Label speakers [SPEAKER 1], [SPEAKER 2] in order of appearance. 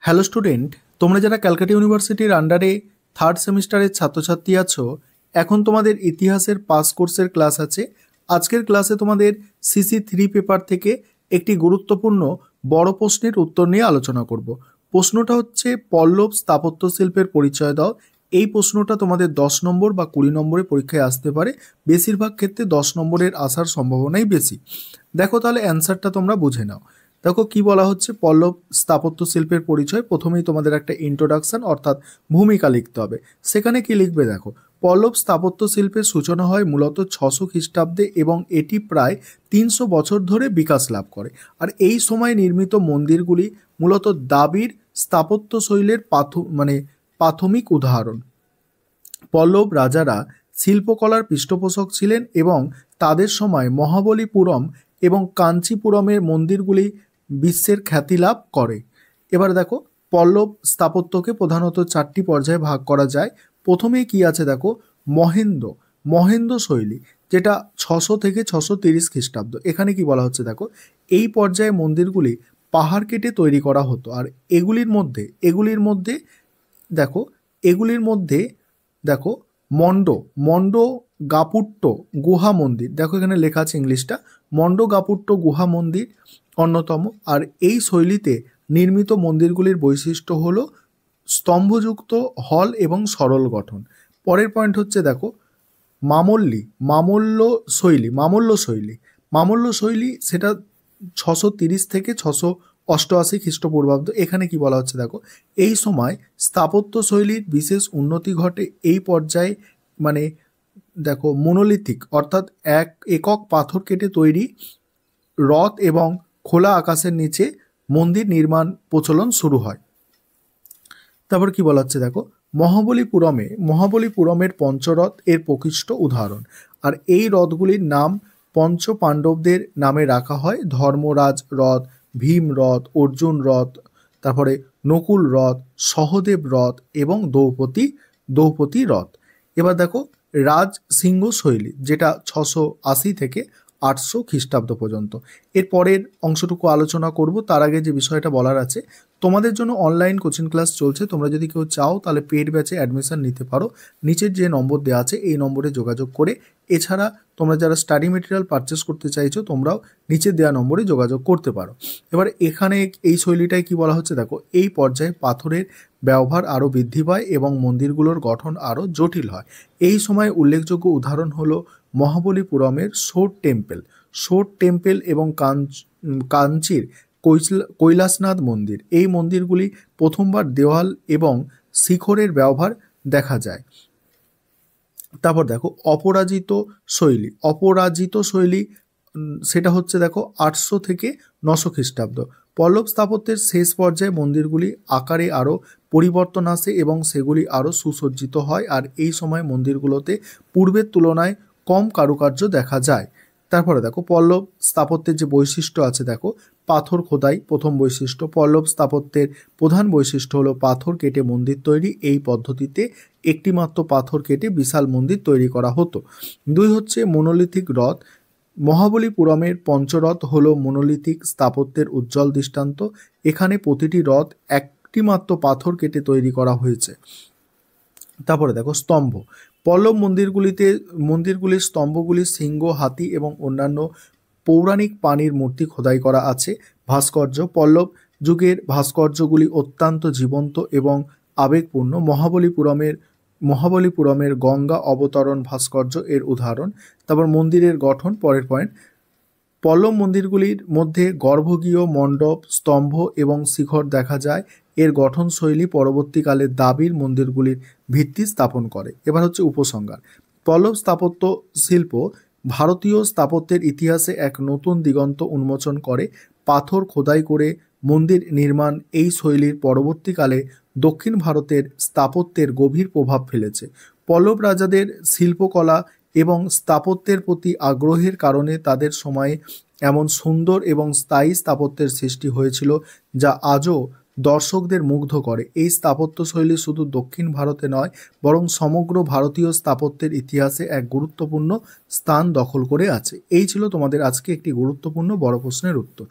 [SPEAKER 1] Hello student, তোমরা যারা ক্যালকাটা ইউনিভার্সিটির আন্ডারে থার্ড সেমিস্টারের ছাত্রছাত্রী আছো, এখন তোমাদের ইতিহাসের পাস কোর্সের ক্লাস আছে। আজকের ক্লাসে তোমাদের সিসি 3 পেপার থেকে একটি গুরুত্বপূর্ণ বড় প্রশ্নের উত্তর নিয়ে আলোচনা করব। প্রশ্নটা হচ্ছে পল্লব স্থাপত্য শিল্পের পরিচয় দাও। এই প্রশ্নটা তোমাদের 10 নম্বর বা 20 নম্বরে পরীক্ষায় আসতে পারে। বেশিরভাগ ক্ষেত্রে 10 নম্বরের আসার সম্ভাবনাই বেশি। দেখো তাহলে অ্যান্সারটা তোমরা বুঝে নাও। দেখো কি বলা হচ্ছে, পল্লব স্থাপত্য শিল্পের পরিচয়। প্রথমেই তোমাদের একটা ইন্ট্রোডাকশন অর্থাৎ ভূমিকা লিখতে হবে। সেখানে কি লিখবে দেখো, পল্লব স্থাপত্য শিল্পের সূচনা হয় মূলত 600 খ্রিস্টাব্দে এবং এটি প্রায় 300 বছর ধরে বিকাশ লাভ করে। আর এই সময় নির্মিত মন্দিরগুলি মূলত দাবির স্থাপত্য শৈলীর প্রাথমিক উদাহরণ। পল্লব রাজারা শিল্পকলার পৃষ্ঠপোষক ছিলেন এবং তাদের সময় মহাবলীপুরম এবং কাঞ্চিপুরমের মন্দিরগুলি বিশ্বের খ্যাতি লাভ করে। এবার দেখো, পল্লব স্থাপত্যকে প্রধানত 4টি পর্যায়ে ভাগ করা যায়। প্রথমে কি আছে দেখো, মহেন্দ্র শৈলী, যেটা 600 থেকে 630 খ্রিস্টাব্দ। এখানে কি বলা হচ্ছে দেখো, এই পর্যায়ে মন্দিরগুলি পাহাড় কেটে তৈরি করা হতো। আর এগুলির মধ্যে দেখো মন্ড গাপুট্ট গুহা মন্দির, দেখো এখানে লেখা আছে ইংলিশটা, মন্ড গাপুট্ট গুহা মন্দির অন্যতম। আর এই শৈলীতে নির্মিত মন্দিরগুলির বৈশিষ্ট্য হলো স্তম্ভযুক্ত হল এবং সরল গঠন। পরের পয়েন্ট হচ্ছে দেখো, মামল্য শৈলী, সেটা 630 থেকে 688 খ্রিস্টপূর্বাব্দ। এখানে কি বলা হচ্ছে দেখো, এই সময় স্থাপত্য শৈলীর বিশেষ উন্নতি ঘটে। এই পর্যায়ে দেখো মোনোলিথিক অর্থাৎ একক পাথর কেটে তৈরি রথ এবং খোলা আকাশের নিচে মন্দির নির্মাণ প্রচলন শুরু হয়। তারপর কি বলা হচ্ছে দেখো, মহাবলীপুরমের পঞ্চরথ এর প্রকৃষ্ট উদাহরণ। আর এই রথগুলির নাম পঞ্চ পাণ্ডবদের নামে রাখা হয়। ধর্মরাজ রথ, ভীম রথ, অর্জুন রথ, তারপরে নকুল রথ, সহদেব রথ এবং দ্রৌপদী রথ। এবার দেখো রাজসিংহ শৈলী, যেটা 680 থেকে 800 খ্রিস্টাব্দ পর্যন্ত। এর পরের অংশটুকু আলোচনা করব। তার আগে যে বিষয়টা বলার আছে, তোমাদের জন্য অনলাইন কোচিং ক্লাস চলছে। তোমরা যদি কেউ চাও তাহলে পেড ব্যাচে অ্যাডমিশন নিতে পারো। নিচের যে নম্বর দেওয়া আছে এই নম্বরে যোগাযোগ করে। এছাড়া তোমরা যারা স্টাডি মেটেরিয়াল পারচেস করতে চাইছো, তোমরাও নিচের দেওয়া নম্বরে যোগাযোগ করতে পারো। এবার এখানে এই শৈলীটায় কি বলা হচ্ছে দেখো, এই পর্যায়ে পাথরের ব্যবহার আরও বৃদ্ধি পায় এবং মন্দিরগুলোর গঠন আরও জটিল হয়। এই সময় উল্লেখযোগ্য উদাহরণ হলো মহাবলীপুরমের সোর টেম্পল এবং কাঞ্চির কৈলাসনাথ মন্দির। এই মন্দিরগুলি প্রথমবার দেওয়াল এবং শিখরের ব্যবহার দেখা যায়। তারপর দেখো অপরাজিত শৈলী, সেটা হচ্ছে দেখো 800 থেকে 900 খ্রিস্টাব্দ। পল্লব স্থাপত্যের শেষ পর্যায়ে মন্দিরগুলি আকারে আরও পরিবর্তন আসে এবং সেগুলি আরও সুসজ্জিত হয়। আর এই সময় মন্দিরগুলোতে পূর্বের তুলনায় কম কারুকার্য দেখা যায়। তারপরে দেখো পল্লব স্থাপত্যের যে বৈশিষ্ট্য আছে দেখো, পাথর খোদাই প্রথম বৈশিষ্ট্য। পল্লব স্থাপত্যের প্রধান বৈশিষ্ট্য হলো পাথর কেটে মন্দির তৈরি। এই পদ্ধতিতে একটি মাত্র পাথর কেটে বিশাল মন্দির তৈরি করা হতো। 2 হচ্ছে মোনোলিথিক রথ। মহাবলীপুরমের পঞ্চরথ হলো মোনোলিথিক স্থাপত্যের উজ্জ্বল দৃষ্টান্ত। এখানে প্রতিটি রথ একটি মাত্র পাথর কেটে তৈরি করা হয়েছে। তারপরে দেখো স্তম্ভ। পল্লব মন্দিরগুলির স্তম্ভগুলি সিংহ, হাতি এবং অন্যান্য পৌরাণিক প্রাণীর মূর্তি খোদাই করা আছে। ভাস্কর্য, পল্লব যুগের ভাস্কর্যগুলি অত্যন্ত জীবন্ত এবং আবেগপূর্ণ। মহাবলীপুরমের গঙ্গা অবতরণ ভাস্কর্য এর উদাহরণ। তারপর মন্দিরের গঠন, পরের পয়েন্ট, পল্লব মন্দিরগুলির মধ্যে গর্ভগৃহ, মণ্ডপ, স্তম্ভ এবং শিখর দেখা যায়। এর গঠনশৈলী পরবর্তীকালে দাবির মন্দিরগুলির ভিত্তি স্থাপন করে। এবার হচ্ছে উপসংহার। পল্লব স্থাপত্য শিল্প ভারতীয় স্থাপত্যের ইতিহাসে এক নতুন দিগন্ত উন্মোচন করে। পাথর খোদাই করে মন্দির নির্মাণ এই শৈলীর পরবর্তীকালে দক্ষিণ ভারতের স্থাপত্যের গভীর প্রভাব ফেলেছে। পল্লব রাজাদের শিল্পকলা এবং স্থাপত্যের প্রতি আগ্রহের কারণে তাদের সময়ে এমন সুন্দর এবং স্থায়ী স্থাপত্যের সৃষ্টি হয়েছিল যা আজও দর্শকদের মুগ্ধ করে। এই স্থাপত্যশৈলী শুধু দক্ষিণ ভারতে নয়, বরং সমগ্র ভারতীয় স্থাপত্যের ইতিহাসে এক গুরুত্বপূর্ণ স্থান দখল করে আছে। এই ছিল তোমাদের আজকে একটি গুরুত্বপূর্ণ বড় প্রশ্নের উত্তর।